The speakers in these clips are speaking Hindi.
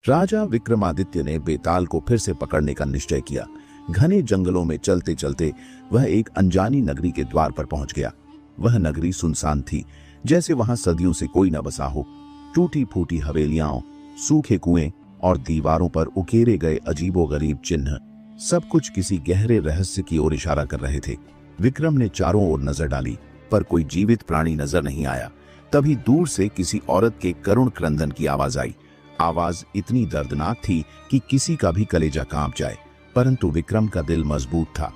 राजा विक्रमादित्य ने बेताल को फिर से पकड़ने का निश्चय किया। घने जंगलों में चलते चलते वह एक अनजानी नगरी के द्वार पर पहुंच गया। वह नगरी सुनसान थी, जैसे वहां सदियों से कोई न बसा हो। टूटी फूटी हवेलियां, सूखे कुएं और दीवारों पर उकेरे गए अजीबोगरीब चिन्ह, सब कुछ किसी गहरे रहस्य की ओर इशारा कर रहे थे। विक्रम ने चारों ओर नजर डाली, पर कोई जीवित प्राणी नजर नहीं आया। तभी दूर से किसी औरत के करुण क्रंदन की आवाज आई। आवाज इतनी दर्दनाक थी कि किसी का भी कलेजा कांप जाए, परंतु विक्रम का दिल मजबूत था।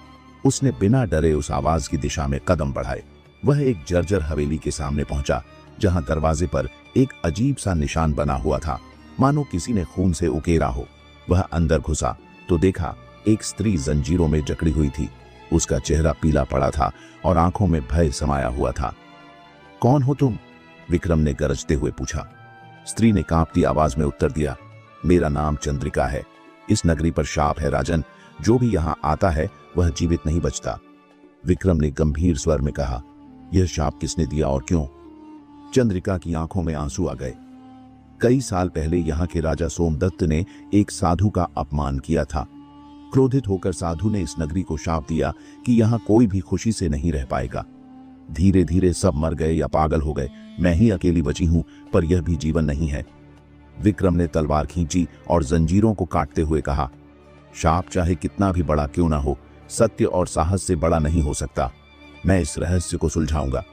उसने बिना डरे उस आवाज की दिशा में कदम बढ़ाए। वह एक जर्जर हवेली के सामने पहुंचा, जहां दरवाजे पर एक अजीब सा निशान बना हुआ था, मानो किसी ने खून से उकेरा हो। वह अंदर घुसा तो देखा एक स्त्री जंजीरों में जकड़ी हुई थी। उसका चेहरा पीला पड़ा था और आंखों में भय समाया हुआ था। कौन हो तुम? विक्रम ने गरजते हुए पूछा। स्त्री ने कांपती आवाज में उत्तर दिया, मेरा नाम चंद्रिका है। इस नगरी पर शाप है राजन, जो भी यहाँ आता है वह जीवित नहीं बचता। विक्रम ने गंभीर स्वर में कहा, यह शाप किसने दिया और क्यों? चंद्रिका की आंखों में आंसू आ गए। कई साल पहले यहाँ के राजा सोमदत्त ने एक साधु का अपमान किया था। क्रोधित होकर साधु ने इस नगरी को शाप दिया कि यहाँ कोई भी खुशी से नहीं रह पाएगा। धीरे धीरे सब मर गए या पागल हो गए। मैं ही अकेली बची हूं, पर यह भी जीवन नहीं है। विक्रम ने तलवार खींची और जंजीरों को काटते हुए कहा, शाप चाहे कितना भी बड़ा क्यों ना हो, सत्य और साहस से बड़ा नहीं हो सकता। मैं इस रहस्य को सुलझाऊंगा।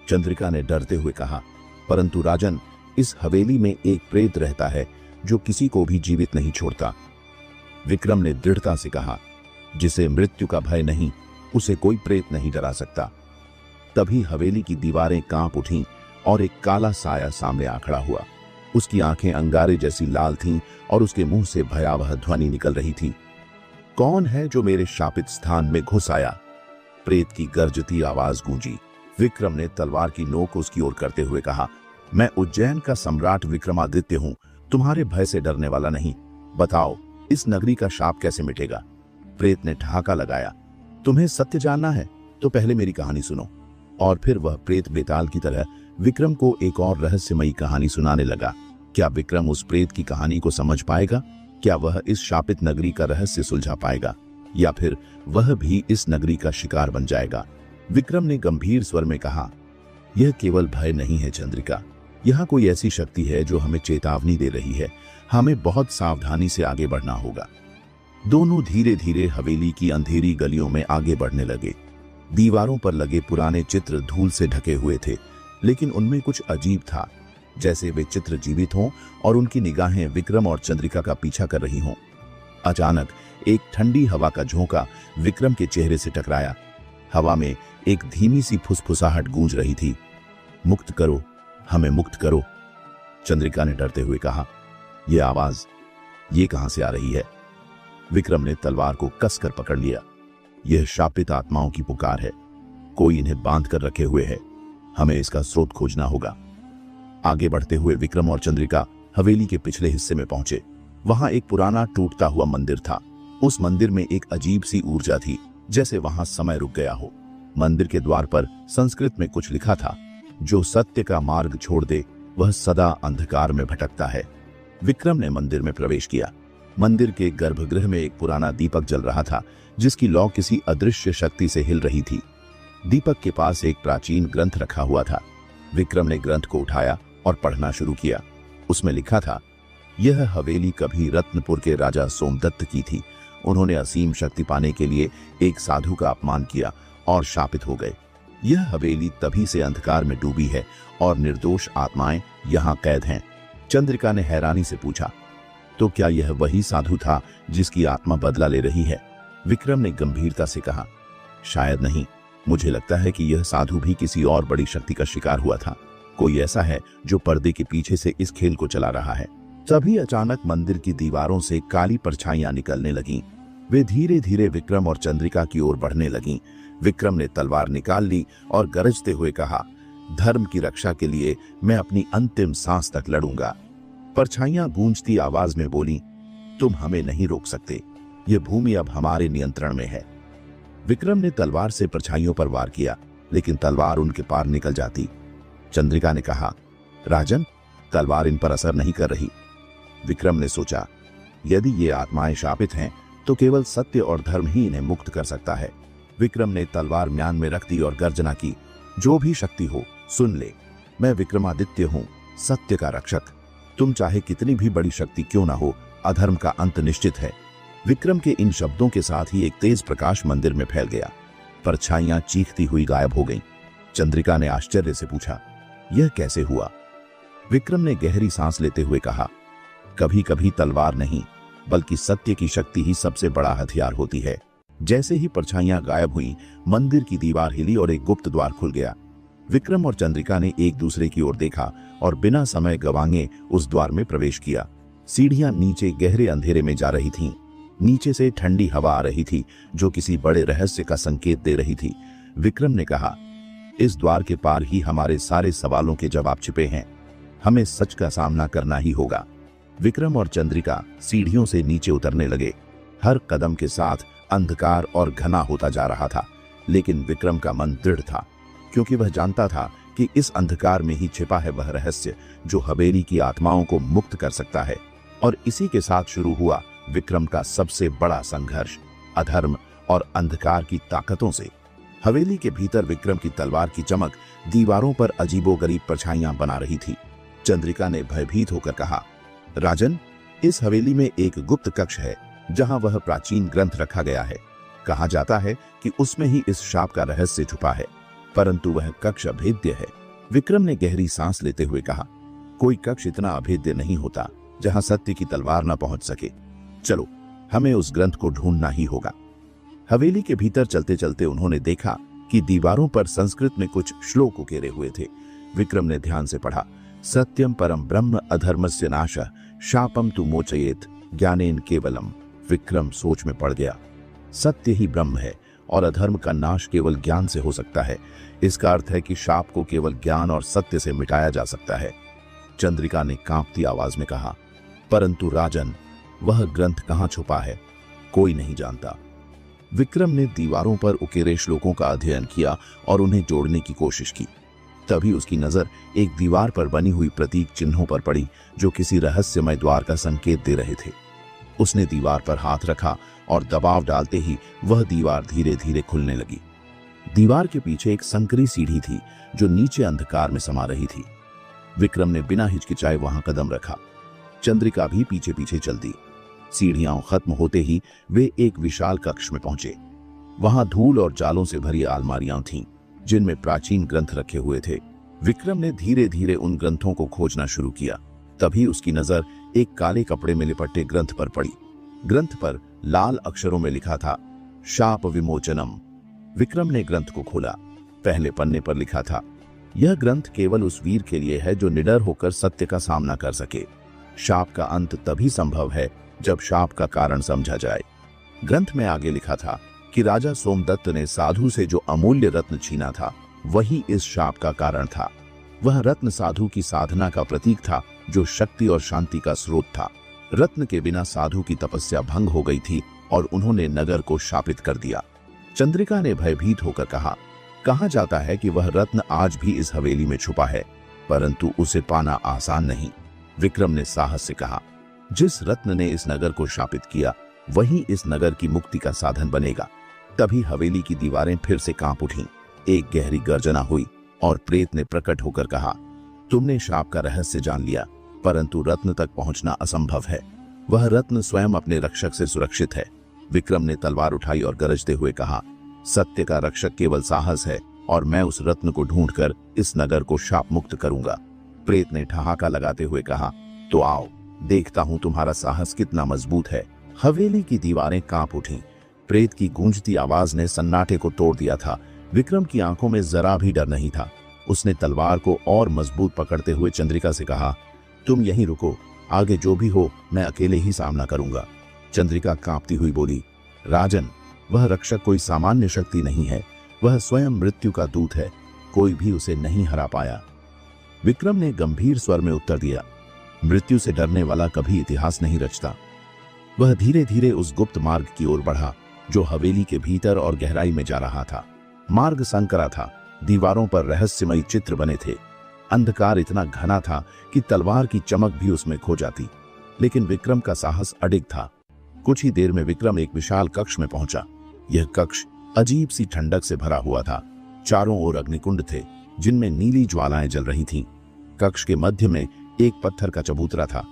चंद्रिका ने डरते हुए कहा, परंतु राजन, इस हवेली में एक प्रेत रहता है जो किसी को भी जीवित नहीं छोड़ता। विक्रम ने दृढ़ता से कहा, जिसे मृत्यु का भय नहीं, उसे कोई प्रेत नहीं डरा सकता। तभी हवेली की दीवारें कांप उठीं और एक काला साया सामने आ खड़ा हुआ। उसकी आंखें अंगारे जैसी लाल थीं और उसके मुंह से भयावह ध्वनि निकल रही थी। कौन है जो मेरे शापित स्थान में घुस आया? प्रेत की गर्जती आवाज गूंजी। विक्रम ने तलवार की नोक उसकी ओर करते हुए कहा, मैं उज्जैन का सम्राट विक्रमादित्य हूं, तुम्हारे भय से डरने वाला नहीं। बताओ, इस नगरी का शाप कैसे मिटेगा? प्रेत ने ठहाका लगाया, तुम्हें सत्य जानना है तो पहले मेरी कहानी सुनो। और फिर वह प्रेत बेताल की तरह विक्रम को एक और रहस्यमयी कहानी सुनाने लगा। क्या विक्रम उस प्रेत की कहानी को समझ पाएगा? क्या वह इस शापित नगरी का रहस्य सुलझा पाएगा, या फिर वह भी इस नगरी का शिकार बन जाएगा? विक्रम ने गंभीर स्वर में कहा, यह केवल भय नहीं है चंद्रिका, यहाँ कोई ऐसी शक्ति है जो हमें चेतावनी दे रही है। हमें बहुत सावधानी से आगे बढ़ना होगा। दोनों धीरे धीरे हवेली की अंधेरी गलियों में आगे बढ़ने लगे। दीवारों पर लगे पुराने चित्र धूल से ढके हुए थे, लेकिन उनमें कुछ अजीब था, जैसे वे चित्र जीवित हों और उनकी निगाहें विक्रम और चंद्रिका का पीछा कर रही हों। अचानक एक ठंडी हवा का झोंका विक्रम के चेहरे से टकराया। हवा में एक धीमी सी फुसफुसाहट गूंज रही थी। मुक्त करो, हमें मुक्त करो, चंद्रिका ने डरते हुए कहा। यह आवाज, ये कहां से आ रही है? विक्रम ने तलवार को कसकर पकड़ लिया। यह शापित आत्माओं की पुकार है। कोई इन्हें बांध कर रखे हुए है। हमें इसका स्रोत खोजना होगा। आगे बढ़ते हुए विक्रम और चंद्रिका हवेली के पिछले हिस्से में पहुंचे। वहां एक पुराना टूटता हुआ मंदिर था। उस मंदिर में एक अजीब सी ऊर्जा थी, जैसे वहां समय रुक गया हो। मंदिर के द्वार पर संस्कृत में कुछ लिखा था, जो सत्य का मार्ग छोड़ दे वह सदा अंधकार में भटकता है। विक्रम ने मंदिर में प्रवेश किया। मंदिर के गर्भगृह में एक पुराना दीपक जल रहा था, जिसकी लौ किसी अदृश्य शक्ति से हिल रही थी। दीपक के पास एक प्राचीन ग्रंथ रखा हुआ था। विक्रम ने ग्रंथ को उठाया और पढ़ना शुरू किया। उसमें लिखा था, यह हवेली कभी रत्नपुर के राजा सोमदत्त की थी। उन्होंने असीम शक्ति पाने के लिए एक साधु का अपमान किया और शापित हो गए। यह हवेली तभी से अंधकार में डूबी है और निर्दोष आत्माएं यहाँ कैद हैं। चंद्रिका ने हैरानी से पूछा, तो क्या यह वही साधु था जिसकी आत्मा बदला ले रही है? विक्रम ने गंभीरता से कहा, शायद नहीं। मुझे लगता है कि यह साधु भी किसी और बड़ी शक्ति का शिकार हुआ था। कोई ऐसा है जो पर्दे के पीछे से इस खेल को चला रहा है। तभी अचानक मंदिर की दीवारों से काली परछाइयां निकलने लगीं। वे धीरे धीरे विक्रम और चंद्रिका की ओर बढ़ने लगीं। विक्रम ने तलवार निकाल ली और गरजते हुए कहा, धर्म की रक्षा के लिए मैं अपनी अंतिम सांस तक लड़ूंगा। परछाइयां गूंजती आवाज में बोली, तुम हमें नहीं रोक सकते। यह भूमि अब हमारे नियंत्रण में है। विक्रम ने तलवार से परछाइयों पर वार किया, लेकिन तलवार उनके पार निकल जाती। चंद्रिका ने कहा, राजन, तलवार इन पर असर नहीं कर रही। विक्रम ने सोचा, यदि ये आत्माएं शापित हैं तो केवल सत्य और धर्म ही इन्हें मुक्त कर सकता है। विक्रम ने तलवार म्यान में रख दी और गर्जना की, जो भी शक्ति हो सुन ले, मैं विक्रमादित्य हूं, सत्य का रक्षक। तुम चाहे कितनी भी बड़ी शक्ति क्यों ना हो, अधर्म का अंत निश्चित है। विक्रम के इन शब्दों के साथ ही एक तेज प्रकाश मंदिर में फैल गया। परछाइयां चीखती हुई गायब हो गईं। चंद्रिका ने आश्चर्य से पूछा, यह कैसे हुआ? विक्रम ने गहरी सांस लेते हुए कहा, कभी कभी तलवार नहीं बल्कि सत्य की शक्ति ही सबसे बड़ा हथियार होती है। जैसे ही परछाइयां गायब हुईं, मंदिर की दीवार हिली और एक गुप्त द्वार खुल गया। विक्रम और चंद्रिका ने एक दूसरे की ओर देखा और बिना समय गंवाए उस द्वार में प्रवेश किया। सीढ़ियां नीचे गहरे अंधेरे में जा रही थीं। नीचे से ठंडी हवा आ रही थी जो किसी बड़े रहस्य का संकेत दे रही थी। विक्रम ने कहा, इस द्वार के पार ही हमारे सारे सवालों के जवाब छिपे हैं। हमें सच का सामना करना ही होगा। विक्रम और चंद्रिका सीढ़ियों से नीचे उतरने लगे। हर कदम के साथ अंधकार और घना होता जा रहा था, लेकिन विक्रम का मन दृढ़ था, क्योंकि वह जानता था कि इस अंधकार में ही छिपा है वह रहस्य जो हवेली की आत्माओं को मुक्त कर सकता है। और इसी के साथ शुरू हुआ विक्रम का सबसे बड़ा संघर्ष, अधर्म और अंधकार की ताकतों से। हवेली के भीतर विक्रम की तलवार की चमक दीवारों पर अजीबोगरीब परछाइयां बना रही थी। चंद्रिका ने भयभीत होकर कहा, राजन, इस हवेली में एक गुप्त कक्ष है जहां वह प्राचीन ग्रंथ रखा गया है। कहा जाता है कि उसमें ही इस शाप का रहस्य छुपा है, परंतु वह कक्ष अभेद्य है। विक्रम ने गहरी सांस लेते हुए कहा, कोई कक्ष इतना अभेद्य नहीं होता जहां सत्य की तलवार न पहुंच सके। चलो, हमें उस ग्रंथ को ढूंढना ही होगा। हवेली के भीतर चलते चलते उन्होंने देखा कि दीवारों पर संस्कृत में कुछ श्लोक उकेरे हुए थे। विक्रम ने ध्यान से पढ़ा, सत्यम परम ब्रह्म अधर्मस्य नाशः शापम तु मोचयेत ज्ञानेन केवलम। विक्रम सोच में पड़ गया। सत्य ही ब्रह्म है और अधर्म का नाश केवल ज्ञान से हो सकता है। इसका अर्थ है कि शाप को केवल ज्ञान और सत्य से मिटाया जा सकता है। चंद्रिका ने कांपती आवाज में कहा, परंतु राजन, वह ग्रंथ कहां छुपा है? कोई नहीं जानता। विक्रम ने दीवारों पर उकेरे श्लोकों का अध्ययन किया और उन्हें जोड़ने की कोशिश की। तभी उसकी नजर एक दीवार पर बनी हुई प्रतीक चिन्हों पर पड़ी जो किसी रहस्यमय द्वार का संकेत दे रहे थे। उसने दीवार पर हाथ रखा और दबाव डालते ही वह दीवार धीरे धीरे खुलने लगी। दीवार के पीछे एक संकरी सीढ़ी थी जो नीचे अंधकार में समा रही थी। विक्रम ने बिना हिचकिचाए वहां कदम रखा। चंद्रिका भी पीछे पीछे चल दी। सीढ़ियां खत्म होते ही वे एक विशाल कक्ष में पहुंचे। वहां धूल और जालों से भरी अलमारियां थीं, जिनमें प्राचीन ग्रंथ रखे हुए थे। विक्रम ने धीरे धीरे उन ग्रंथों को खोजना शुरू किया। तभी उसकी नजर एक काले कपड़े में लिपटे ग्रंथ पर पड़ी। ग्रंथ पर लाल अक्षरों में लिखा था, शाप विमोचनम। विक्रम ने ग्रंथ को खोला। पहले पन्ने पर लिखा था, यह ग्रंथ केवल उस वीर के लिए है जो निडर होकर सत्य का सामना कर सके। शाप का अंत तभी संभव है जब शाप का कारण समझा जाए। ग्रंथ में आगे लिखा था कि राजा सोमदत्त ने साधु से जो अमूल्य रत्न छीना था, वही इस शाप का कारण था। वह रत्न साधु की साधना का प्रतीक था, जो शक्ति और शांति का स्रोत था। रत्न के बिना साधु की तपस्या भंग हो गई थी और उन्होंने नगर को शापित कर दिया। चंद्रिका ने भयभीत होकर कहा जाता है कि वह रत्न आज भी इस हवेली में छुपा है, परंतु उसे पाना आसान नहीं। विक्रम ने साहस से कहा, जिस रत्न ने इस नगर को शापित किया, वही इस नगर की मुक्ति का साधन बनेगा। तभी हवेली की दीवारें फिर से कांप उठीं। एक गहरी गर्जना हुई और प्रेत ने प्रकट होकर कहा, तुमने शाप का रहस्य जान लिया, परंतु रत्न तक पहुंचना असंभव है। वह रत्न स्वयं अपने रक्षक से सुरक्षित है। विक्रम ने तलवार उठाई और गरजते हुए कहा, सत्य का रक्षक केवल साहस है और मैं उस रत्न को ढूंढकर इस नगर को शाप मुक्त करूंगा। प्रेत ने ठहाका लगाते हुए कहा, तो आओ, देखता हूं तुम्हारा साहस कितना मजबूत है। हवेली की दीवारें कांप उठीं। प्रेत की गूंजती आवाज ने सन्नाटे को तोड़ दिया था। विक्रम की आंखों में जरा भी डर नहीं था। उसने तलवार को और मजबूत पकड़ते हुए चंद्रिका से कहा, तुम यहीं रुको, आगे जो भी हो मैं अकेले ही सामना करूंगा। चंद्रिका कांपती हुई बोली, राजन, वह रक्षक कोई सामान्य शक्ति नहीं है, वह स्वयं मृत्यु का दूत है, कोई भी उसे नहीं हरा पाया। विक्रम ने गंभीर स्वर में उत्तर दिया, मृत्यु से डरने वाला कभी इतिहास नहीं रचता। वह धीरे धीरे उस गुप्त मार्ग की ओर बढ़ा जो हवेली के भीतर और गहराई में जा रहा था। मार्ग संकरा था, दीवारों पर रहस्यमयी चित्र बने थे। अंधकार इतना घना था कि तलवार की चमक भी उसमें खो जाती। लेकिन विक्रम का साहस अडिग था। कुछ ही देर में विक्रम एक विशाल कक्ष में पहुंचा। यह कक्ष अजीब सी ठंडक से भरा हुआ था। चारों ओर अग्निकुंड थे जिनमें नीली ज्वालाएं जल रही थीं। कक्ष के मध्य में एक पत्थर का चबूतरा था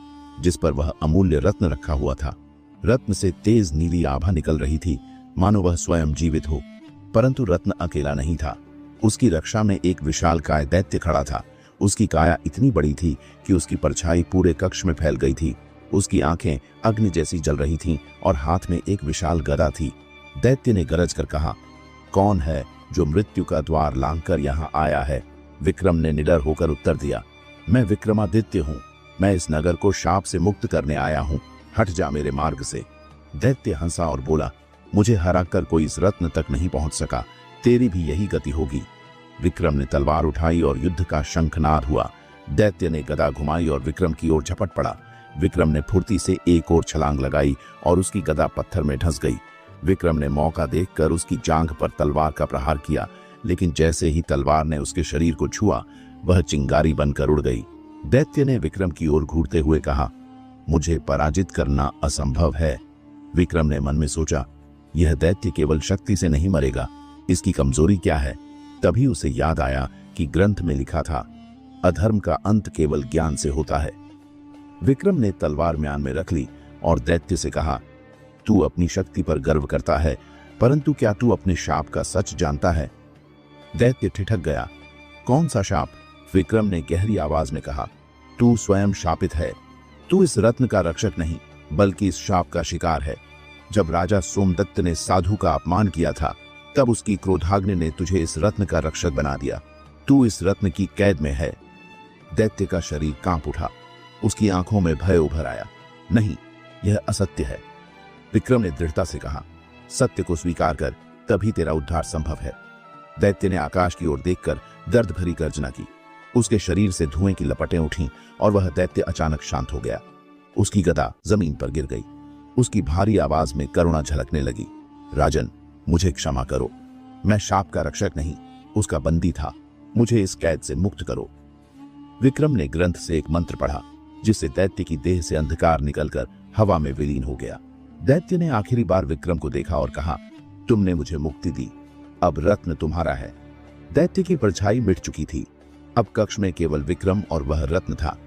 जिस पर वह अमूल्य रत्न रखा हुआ था। रत्न से तेज नीली आभा निकल रही थी, मानो वह स्वयं जीवित हो। परंतु रत्न अकेला नहीं था। उसकी रक्षा में एक विशालकाय दैत्य खड़ा था। उसकी काया इतनी बड़ी थी कि उसकी परछाई पूरे कक्ष में फैल गई थी। उसकी आंखें अग्नि जैसी जल रही थीं और हाथ में एक विशाल गदा थी। दैत्य ने गरज कर कहा, कौन है जो मृत्यु का द्वार लांघकर यहाँ आया है? विक्रम ने निडर होकर उत्तर दिया, मैं विक्रमादित्य हूँ। मैं इस नगर को शाप से मुक्त करने आया हूँ। हट जा मेरे मार्ग से। दैत्य हंसा और बोला, मुझे हराकर कोई इस रत्न तक नहीं पहुंच सका। तेरी भी यही गति होगी। विक्रम ने तलवार उठाई और युद्ध का शंखनाद हुआ। दैत्य ने गदा घुमाई और विक्रम की ओर झपट पड़ा। विक्रम ने फुर्ती से एक और छलांग लगाई और उसकी गदा पत्थर में धंस गई। विक्रम ने मौका देखकर उसकी जांघ पर तलवार का प्रहार किया, लेकिन जैसे ही तलवार ने उसके शरीर को छुआ, वह चिंगारी बनकर उड़ गई। दैत्य ने विक्रम की ओर घूरते हुए कहा, मुझे पराजित करना असंभव है। विक्रम ने मन में सोचा, यह दैत्य केवल शक्ति से नहीं मरेगा, इसकी कमजोरी क्या है? तभी उसे याद आया कि ग्रंथ में लिखा था, अधर्म का अंत केवल ज्ञान से होता है। विक्रम ने तलवार म्यान में रख ली और दैत्य से कहा, तू अपनी शक्ति पर गर्व करता है, परंतु क्या तू अपने शाप का सच जानता है? दैत्य ठिठक गया। कौन सा शाप? विक्रम ने गहरी आवाज में कहा, तू स्वयं शापित है। तू इस रत्न का रक्षक नहीं, बल्कि इस शाप का शिकार है। जब राजा सोमदत्त ने साधु का अपमान किया था, तब उसकी क्रोधाग्नि ने तुझे इस रत्न का रक्षक बना दिया। तू इस रत्न की कैद में है। दैत्य का शरीर कांप उठा। उसकी आंखों में भय उभर आया। नहीं, यह असत्य है। विक्रम ने दृढ़ता से कहा, सत्य को स्वीकार कर, तभी तेरा उद्धार संभव है। दैत्य ने आकाश की ओर देखकर दर्द भरी गर्जना की। उसके शरीर से धुएं की लपटें उठीं और वह दैत्य अचानक शांत हो गया। उसकी गदा जमीन पर गिर गई। उसकी भारी आवाज में करुणा झलकने लगी। राजन, मुझे क्षमा करो। मैं शाप का रक्षक नहीं, उसका बंदी था। मुझे इस कैद से मुक्त करो। विक्रम ने ग्रंथ से एक मंत्र पढ़ा, जिससे दैत्य की देह से अंधकार निकलकर हवा में विलीन हो गया। दैत्य ने आखिरी बार विक्रम को देखा और कहा, तुमने मुझे मुक्ति दी, अब रत्न तुम्हारा है। दैत्य की परछाई मिट चुकी थी। अब कक्ष में केवल विक्रम और वह रत्न था।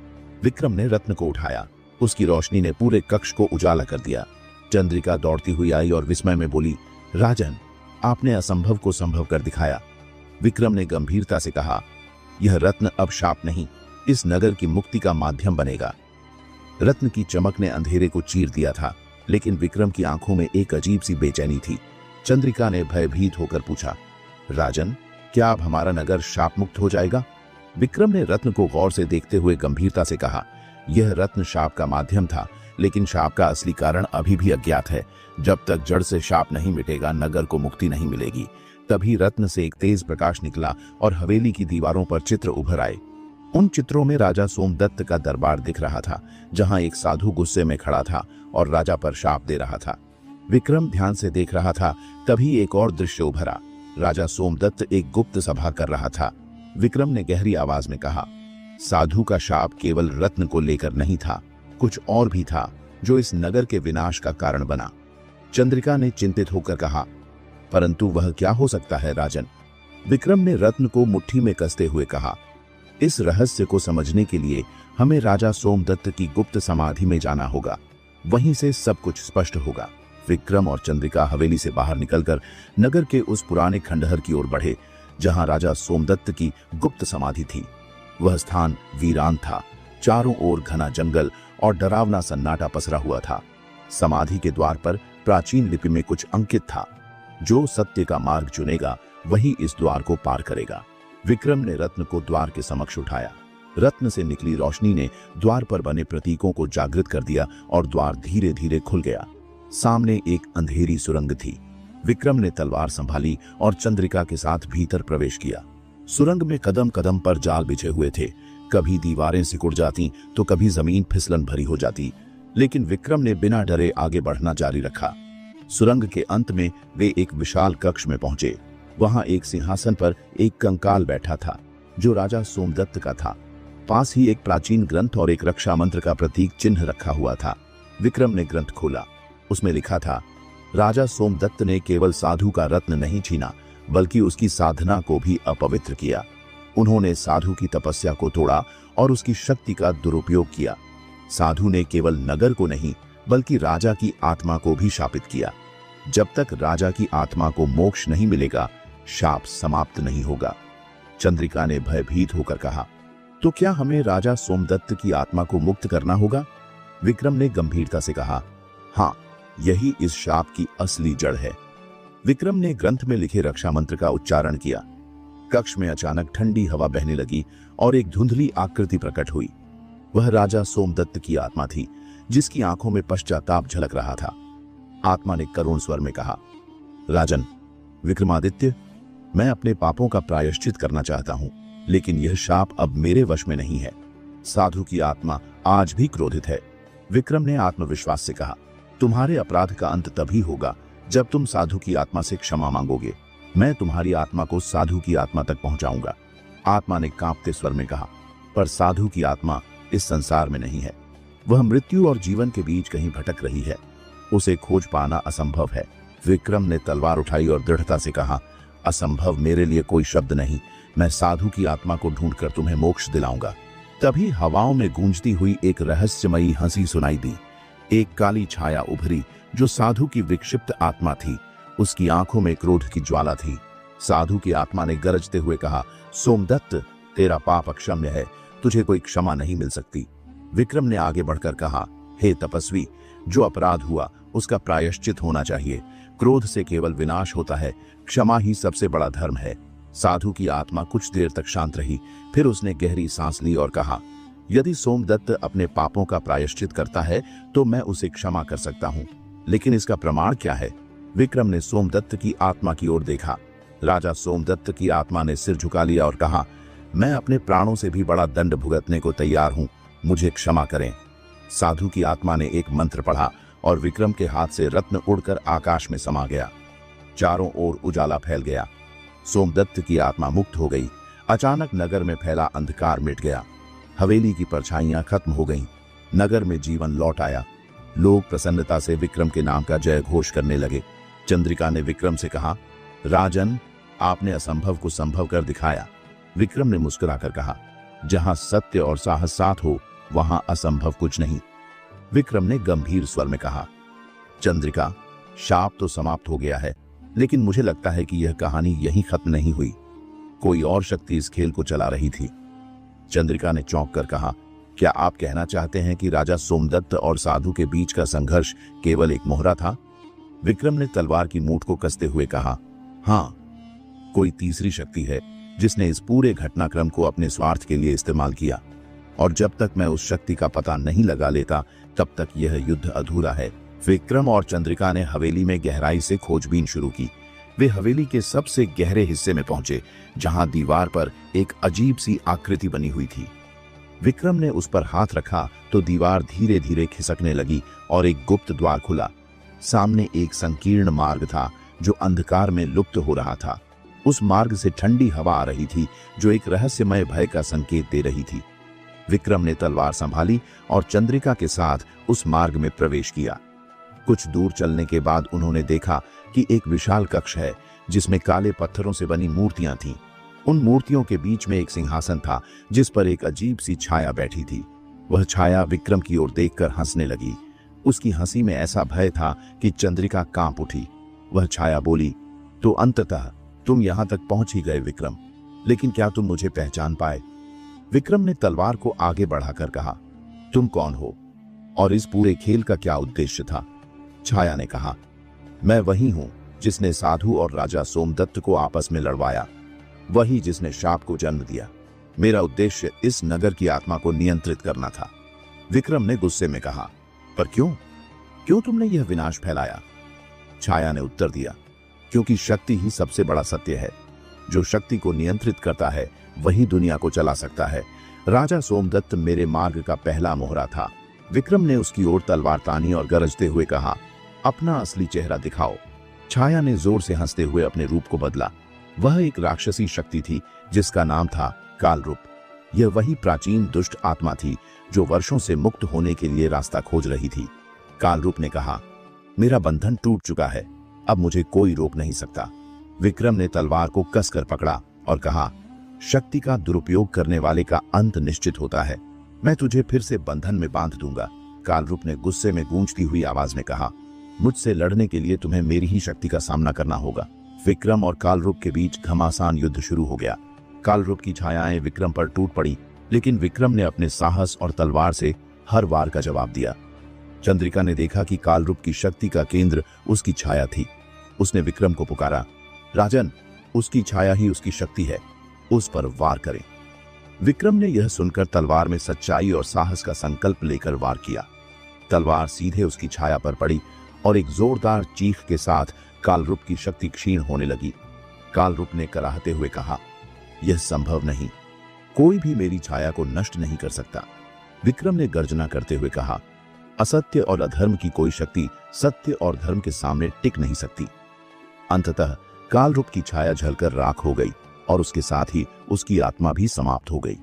विक्रम ने रत्न को उठाया। उसकी रोशनी ने पूरे कक्ष को उजाला कर दिया। चंद्रिका दौड़ती हुई आई और विस्मय में बोली, राजन, आपने असंभव को संभव कर दिखाया। विक्रम ने गंभीरता से कहा, यह रत्न अब शाप नहीं, इस नगर की मुक्ति का माध्यम बनेगा। रत्न की चमक ने अंधेरे को चीर दिया था, लेकिन विक्रम की आंखों में एक अजीब सी बेचैनी थी। चंद्रिका ने भयभीत होकर पूछा, राजन, क्या अब हमारा नगर शाप मुक्त हो जाएगा? विक्रम ने रत्न को गौर से देखते हुए गंभीरता से कहा, यह रत्न शाप का माध्यम था, लेकिन शाप का असली कारण अभी भी अज्ञात है। जब तक जड़ से शाप नहीं मिटेगा, नगर को मुक्ति नहीं मिलेगी। तभी रत्न से एक तेज प्रकाश निकला और हवेली की दीवारों पर चित्र उभर आए। उन चित्रों में राजा सोमदत्त का दरबार दिख रहा था, जहां एक साधु गुस्से में खड़ा था और राजा पर शाप दे रहा था। विक्रम ध्यान से देख रहा था, तभी एक और दृश्य उभरा। राजा सोमदत्त एक गुप्त सभा कर रहा था। विक्रम ने गहरी आवाज में कहा, साधु का शाप केवल रत्न को लेकर नहीं था, कुछ और भी था जो इस नगर के विनाश का कारण बना। चंद्रिका ने चिंतित होकर कहा, परंतु वह क्या हो सकता है राजन? विक्रम ने रत्न को मुट्ठी में कसते हुए कहा, इस रहस्य को समझने के लिए हमें राजा सोमदत्त की गुप्त समाधि में जाना होगा। वहीं से सब कुछ स्पष्ट होगा। विक्रम और चंद्रिका हवेली से बाहर निकलकर नगर के उस पुराने खंडहर की ओर बढ़े, जहां राजा सोमदत्त की गुप्त समाधि थी। वह स्थान वीरान था। चारों ओर घना जंगल और डरावना सन्नाटा पसरा हुआ था। समाधि के द्वार पर प्राचीन लिपि में कुछ अंकित था, जो सत्य का मार्ग चुनेगा वही इस द्वार को पार करेगा। विक्रम ने रत्न को द्वार के समक्ष उठाया। रत्न से निकली रोशनी ने द्वार पर बने प्रतीकों को जागृत कर दिया और द्वार धीरे धीरे खुल गया। सामने एक अंधेरी सुरंग थी। विक्रम ने तलवार संभाली और चंद्रिका के साथ भीतर प्रवेश किया। सुरंग में कदम कदम पर जाल बिछे हुए थे। कभी दीवारें सिकुड़ जाती तो कभी जमीन फिसलन भरी हो जाती, लेकिन विक्रम ने बिना डरे आगे बढ़ना जारी रखा। सुरंग के अंत में वे एक विशाल कक्ष में पहुंचे। वहां एक सिंहासन पर एक कंकाल बैठा था, जो राजा सोमदत्त का था। पास ही एक प्राचीन ग्रंथ और एक रक्षा मंत्र का प्रतीक चिन्ह रखा हुआ था। विक्रम ने ग्रंथ खोला। उसमें लिखा था, राजा सोमदत्त ने केवल साधु का रत्न नहीं छीना, बल्कि उसकी साधना को भी अपवित्र किया। उन्होंने साधु की तपस्या को तोड़ा और उसकी शक्ति का दुरुपयोग किया। साधु ने केवल नगर को नहीं, बल्कि राजा की आत्मा को भी शापित किया। जब तक राजा की आत्मा को मोक्ष नहीं मिलेगा, शाप समाप्त नहीं होगा। चंद्रिका ने भयभीत होकर कहा, तो क्या हमें राजा सोमदत्त की आत्मा को मुक्त करना होगा? विक्रम ने गंभीरता से कहा, हाँ, यही इस शाप की असली जड़ है। विक्रम ने ग्रंथ में लिखे रक्षा मंत्र का उच्चारण किया। कक्ष में अचानक ठंडी हवा बहने लगी और एक धुंधली आकृति प्रकट हुई। वह राजा सोमदत्त की आत्मा थी, जिसकी आंखों में पश्चाताप झलक रहा था। आत्मा ने करुण स्वर में कहा, राजन विक्रमादित्य, मैं अपने पापों का प्रायश्चित करना चाहता हूं, लेकिन यह शाप अब मेरे वश में नहीं है। साधु की आत्मा आज भी क्रोधित है। विक्रम ने आत्मविश्वास से कहा, तुम्हारे अपराध का अंत तभी होगा जब तुम साधु की आत्मा से क्षमा मांगोगे। मैं तुम्हारी आत्मा को साधु की आत्मा तक पहुंचाऊंगा। आत्मा ने कांपते स्वर में कहा, पर साधु की आत्मा इस संसार में नहीं है। वह मृत्यु और जीवन के बीच कहीं भटक रही है। उसे खोज पाना असंभव है। विक्रम ने तलवार उठाई और दृढ़ता से कहा, असंभव मेरे लिए कोई शब्द नहीं। मैं साधु की आत्मा को ढूंढकर तुम्हें मोक्ष दिलाऊंगा। तभी हवाओं में गूंजती हुई एक रहस्यमयी हंसी सुनाई दी। एक काली छाया उभरी जो साधु की विक्षिप्त आत्मा थी। उसकी आंखों में क्रोध की ज्वाला थी। साधु की आत्मा ने गरजते हुए कहा, सोमदत्त, तेरा पाप अक्षम्य है, तुझे कोई क्षमा नहीं मिल सकती। विक्रम ने आगे बढ़कर कहा, हे तपस्वी, जो अपराध हुआ उसका प्रायश्चित होना चाहिए। क्रोध से केवल विनाश होता है, क्षमा ही सबसे बड़ा धर्म है। साधु की आत्मा कुछ देर तक शांत रही, फिर उसने गहरी सांस ली और कहा, यदि सोमदत्त अपने पापों का प्रायश्चित करता है तो मैं उसे क्षमा कर सकता हूँ, लेकिन इसका प्रमाण क्या है? विक्रम ने सोमदत्त की आत्मा की ओर देखा। राजा सोमदत्त की आत्मा ने सिर झुका लिया और कहा, मैं अपने प्राणों से भी बड़ा दंड भुगतने को तैयार हूँ, मुझे क्षमा करें। साधु की आत्मा ने एक मंत्र पढ़ा और विक्रम के हाथ से रत्न उड़कर आकाश में समा गया। चारों ओर उजाला फैल गया। सोमदत्त की आत्मा मुक्त हो गई। अचानक नगर में फैला अंधकार मिट गया। हवेली की परछाइयां खत्म हो गईं। नगर में जीवन लौट आया। लोग प्रसन्नता से विक्रम के नाम का जय घोष करने लगे। चंद्रिका ने विक्रम से कहा, राजन, आपने असंभव को संभव कर दिखाया। विक्रम ने मुस्कुराकर कहा, जहां सत्य और साहस साथ हो वहां असंभव कुछ नहीं। विक्रम ने गंभीर स्वर में कहा, चंद्रिका, शाप तो समाप्त हो गया है, लेकिन मुझे लगता है कि यह कहानी यहीं खत्म नहीं हुई। कोई और शक्ति इस खेल को चला रही थी। चंद्रिका ने चौंक कर कहा, क्या आप कहना चाहते हैं कि राजा सोमदत्त और साधु के बीच का संघर्ष केवल एक मोहरा था? विक्रम ने तलवार की मूठ को कसते हुए कहा, हाँ, कोई तीसरी शक्ति है जिसने इस पूरे घटनाक्रम को अपने स्वार्थ के लिए इस्तेमाल किया, और जब तक मैं उस शक्ति का पता नहीं लगा लेता तब तक यह युद्ध अधूरा है। विक्रम और चंद्रिका ने हवेली में गहराई से खोजबीन शुरू की। वे हवेली के सबसे गहरे हिस्से में पहुंचे, जहां दीवार पर एक अजीब सी आकृति बनी हुई थी। विक्रम ने उस पर हाथ रखा तो दीवार धीरे धीरे खिसकने लगी और एक गुप्त द्वार खुला। सामने एक संकीर्ण मार्ग था जो अंधकार में लुप्त हो रहा था। उस मार्ग से ठंडी हवा आ रही थी जो एक रहस्यमय भय का संकेत दे रही थी। विक्रम ने तलवार संभाली और चंद्रिका के साथ उस मार्ग में प्रवेश किया। कुछ दूर चलने के बाद उन्होंने देखा कि एक विशाल कक्ष है जिसमें काले पत्थरों से बनी मूर्तियां थीं। उन मूर्तियों के बीच में एक सिंहासन था जिस पर एक अजीब सी छाया बैठी थी। वह छाया विक्रम की ओर देखकर हंसने लगी। उसकी हंसी में ऐसा भय था कि चंद्रिका कांप उठी। वह छाया बोली, तो अंततः तुम यहां तक पहुंच ही गए विक्रम, लेकिन क्या तुम मुझे पहचान पाए? विक्रम ने तलवार को आगे बढ़ाकर कहा, तुम कौन हो और इस पूरे खेल का क्या उद्देश्य था? छाया ने कहा, मैं वही हूं जिसने साधु और राजा सोमदत्त को आपस में लड़वाया, वही जिसने शाप को जन्म दिया। मेरा उद्देश्य इस नगर की आत्मा को नियंत्रित करना था। विक्रम ने गुस्से में कहा, पर क्यों तुमने यह विनाश फैलाया? छाया ने उत्तर दिया, क्योंकि शक्ति ही सबसे बड़ा सत्य है। जो शक्ति को नियंत्रित करता है वही दुनिया को चला सकता है। राजा सोमदत्त मेरे मार्ग का पहला मोहरा था। विक्रम ने उसकी ओर तलवार तानी और गरजते हुए कहा, अपना असली चेहरा दिखाओ। छाया ने जोर से हंसते हुए अपने रूप को बदला। वह एक राक्षसी शक्ति थी जिसका नाम था काल रूप। यह वही प्राचीन दुष्ट आत्मा थी जो वर्षों से मुक्त होने के लिए रास्ता खोज रही थी। कालरूप ने कहा, मेरा बंधन टूट चुका है, अब मुझे कोई रोक नहीं सकता। विक्रम ने तलवार को कसकर पकड़ा और कहा, शक्ति का दुरुपयोग करने वाले का अंत निश्चित होता है। मैं तुझे फिर से बंधन में बांध दूंगा। कालरूप ने गुस्से में गूंजती हुई आवाज में कहा, मुझसे लड़ने के लिए तुम्हें मेरी ही शक्ति का सामना करना होगा। विक्रम और कालरूप के बीच घमासान युद्ध शुरू हो गया। कालरूप की छायाएं विक्रम पर टूट पड़ी, लेकिन विक्रम ने अपने साहस और तलवार से हर वार का जवाब दिया। चंद्रिका ने देखा कि कालरूप की शक्ति का केंद्र उसकी छाया थी। उसने विक्रम को पुकारा, राजन, उसकी छाया ही उसकी शक्ति है, उस पर वार करें। विक्रम ने यह सुनकर तलवार में सच्चाई और साहस का संकल्प लेकर वार किया। तलवार सीधे उसकी छाया पर पड़ी और एक जोरदार चीख के साथ कालरूप की शक्ति क्षीण होने लगी। कालरूप ने कराहते हुए कहा, यह संभव नहीं, कोई भी मेरी छाया को नष्ट नहीं कर सकता। विक्रम ने गर्जना करते हुए कहा, असत्य और अधर्म की कोई शक्ति सत्य और धर्म के सामने टिक नहीं सकती। अंततः कालरूप की छाया जलकर राख हो गई और उसके साथ ही उसकी आत्मा भी समाप्त हो गई।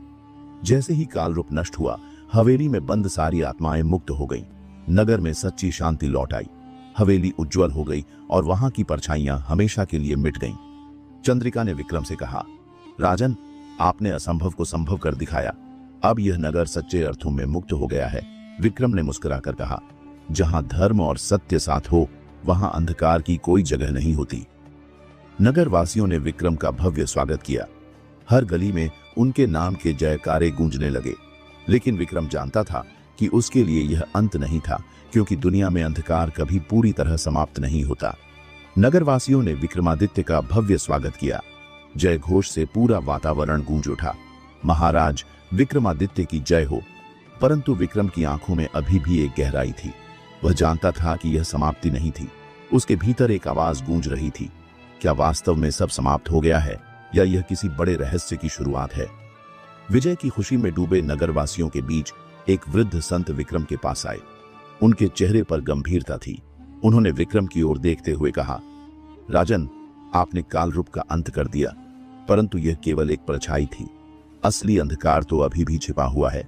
जैसे ही कालरूप नष्ट हुआ, हवेली में बंद सारी आत्माएं मुक्त हो गईं। नगर में सच्ची शांति लौट आई। हवेली उज्जवल हो गई और वहां की परछाइयां हमेशा के लिए मिट गईं। चंद्रिका ने विक्रम से कहा, राजन, आपने असंभव को संभव कर दिखाया। अब यह नगर सच्चे अर्थों में मुक्त हो गया है। विक्रम ने मुस्कुराकर कहा, जहां धर्म और सत्य साथ हो, वहां अंधकार की कोई जगह नहीं होती। नगर वासियों ने विक्रम का भव्य स्वागत किया। हर गली में उनके नाम के जयकारे गूंजने लगे। लेकिन विक्रम जानता था कि उसके लिए यह अंत नहीं था, क्योंकि दुनिया में अंधकार कभी पूरी तरह समाप्त नहीं होता। नगरवासियों ने विक्रमादित्य का भव्य स्वागत किया। जय घोष से पूरा वातावरण गूंज उठा। महाराज विक्रमादित्य की जय हो। परंतु विक्रम की आंखों में अभी भी एक गहराई थी। वह जानता था कि यह समाप्ति नहीं थी। उसके भीतर एक आवाज गूंज रही थी, क्या वास्तव में सब समाप्त हो गया है या यह किसी बड़े रहस्य की शुरुआत है? विजय की खुशी में डूबे नगरवासियों के बीच एक वृद्ध संत विक्रम के पास आए। उनके चेहरे पर गंभीरता थी। उन्होंने विक्रम की ओर देखते हुए कहा, राजन, आपने कालरूप का अंत कर दिया, परंतु यह केवल एक परछाई थी। असली अंधकार तो अभी भी छिपा हुआ है।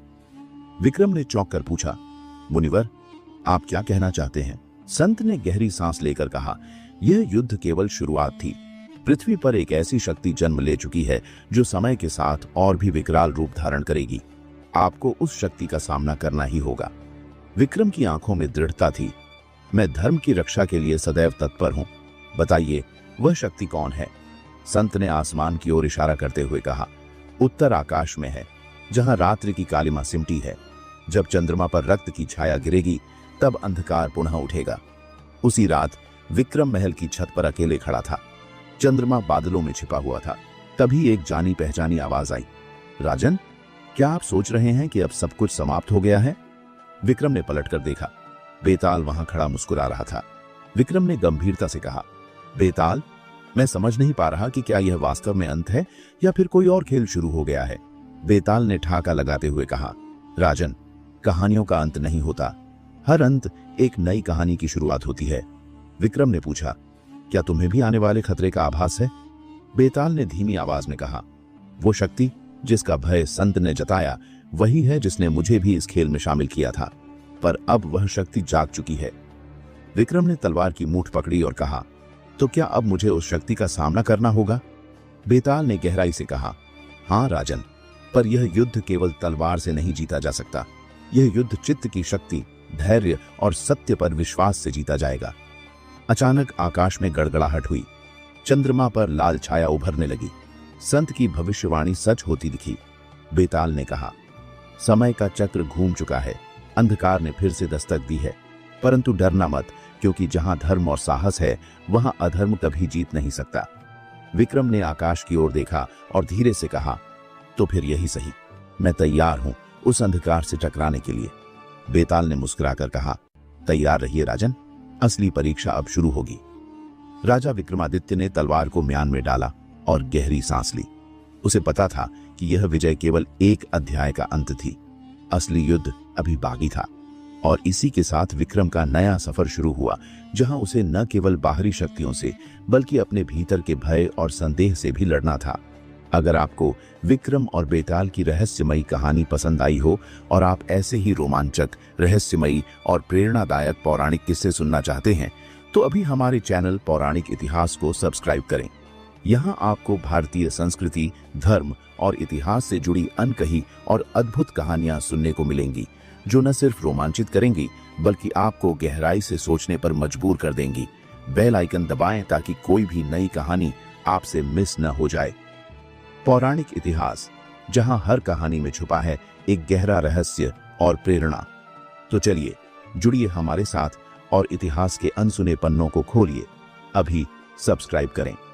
विक्रम ने चौंक कर पूछा, मुनिवर, आप क्या कहना चाहते हैं? संत ने गहरी सांस लेकर कहा, यह युद्ध केवल शुरुआत थी। पृथ्वी पर एक ऐसी शक्ति जन्म ले चुकी है जो समय के साथ और भी विकराल रूप धारण करेगी। आपको उस शक्ति का सामना करना ही होगा। विक्रम की आंखों में दृढ़ता थी। मैं धर्म की रक्षा के लिए सदैव तत्पर हूं। बताइए, वह शक्ति कौन है? संत ने आसमान की ओर इशारा करते हुए कहा, उत्तर आकाश में है, जहां रात्रि की कालिमा सिमटी है। जब चंद्रमा पर रक्त की छाया गिरेगी, तब अंधकार पुनः उठेगा। उसी रात विक्रम महल की छत पर अकेले खड़ा था। चंद्रमा बादलों में छिपा हुआ था। तभी एक जानी पहचानी आवाज आई, राजन, क्या आप सोच रहे हैं कि अब सब कुछ समाप्त हो गया है? विक्रम ने पलटकर देखा। बेताल वहां खड़ा मुस्कुरा रहा था। विक्रम ने गंभीरता से कहा, बेताल, मैं समझ नहीं पा रहा कि क्या यह वास्तव में अंत है या फिर कोई और खेल शुरू हो गया है। बेताल ने ठाका लगाते हुए कहा, राजन, कहानियों का अंत नहीं होता। हर अंत एक नई कहानी की शुरुआत होती है। विक्रम ने पूछा, क्या तुम्हें भी आने वाले खतरे का आभास है? बेताल ने धीमी आवाज में कहा, वो शक्ति जिसका भय संत ने जताया, वही है जिसने मुझे भी इस खेल में शामिल किया था, पर अब वह शक्ति जाग चुकी है। विक्रम ने तलवार की मूठ पकड़ी और कहा, तो क्या अब मुझे उस शक्ति का सामना करना होगा? बेताल ने गहराई से कहा, हाँ राजन, पर यह युद्ध केवल तलवार से नहीं जीता जा सकता। यह युद्ध चित्त की शक्ति, धैर्य और सत्य पर विश्वास से जीता जाएगा। अचानक आकाश में गड़गड़ाहट हुई। चंद्रमा पर लाल छाया उभरने लगी। संत की भविष्यवाणी सच होती दिखी। बेताल ने कहा, समय का चक्र घूम चुका है। अंधकार ने फिर से दस्तक दी है, परंतु डरना मत, क्योंकि जहां धर्म और साहस है, वहां अधर्म कभी जीत नहीं सकता। विक्रम ने आकाश की ओर देखा और धीरे से कहा, तो फिर यही सही, मैं तैयार हूं उस अंधकार से टकराने के लिए। बेताल ने मुस्कुराकर कहा, तैयार रहिए राजन, असली परीक्षा अब शुरू होगी। राजा विक्रमादित्य ने तलवार को म्यान में डाला और गहरी सांस ली। उसे पता था कि यह विजय केवल एक अध्याय का अंत थी। असली युद्ध अभी बाकी था और इसी के साथ विक्रम का नया सफर शुरू हुआ, जहां उसे न केवल बाहरी शक्तियों से बल्कि अपने भीतर के भय और संदेह से भी लड़ना था। अगर आपको विक्रम और बेताल की रहस्यमयी कहानी पसंद आई हो और आप ऐसे ही रोमांचक, रहस्यमयी और प्रेरणादायक पौराणिक किस्से सुनना चाहते हैं तो अभी हमारे चैनल पौराणिक इतिहास को सब्सक्राइब करें। यहाँ आपको भारतीय संस्कृति, धर्म और इतिहास से जुड़ी अनकही और अद्भुत कहानियां सुनने को मिलेंगी, जो न सिर्फ रोमांचित करेंगी बल्कि आपको गहराई से सोचने पर मजबूर कर देंगी। बेल आइकन दबाएं ताकि कोई भी नई कहानी आपसे मिस न हो जाए। पौराणिक इतिहास, जहां हर कहानी में छुपा है एक गहरा रहस्य और प्रेरणा। तो चलिए जुड़िए हमारे साथ और इतिहास के अनसुने पन्नों को खोलिए। अभी सब्सक्राइब करें।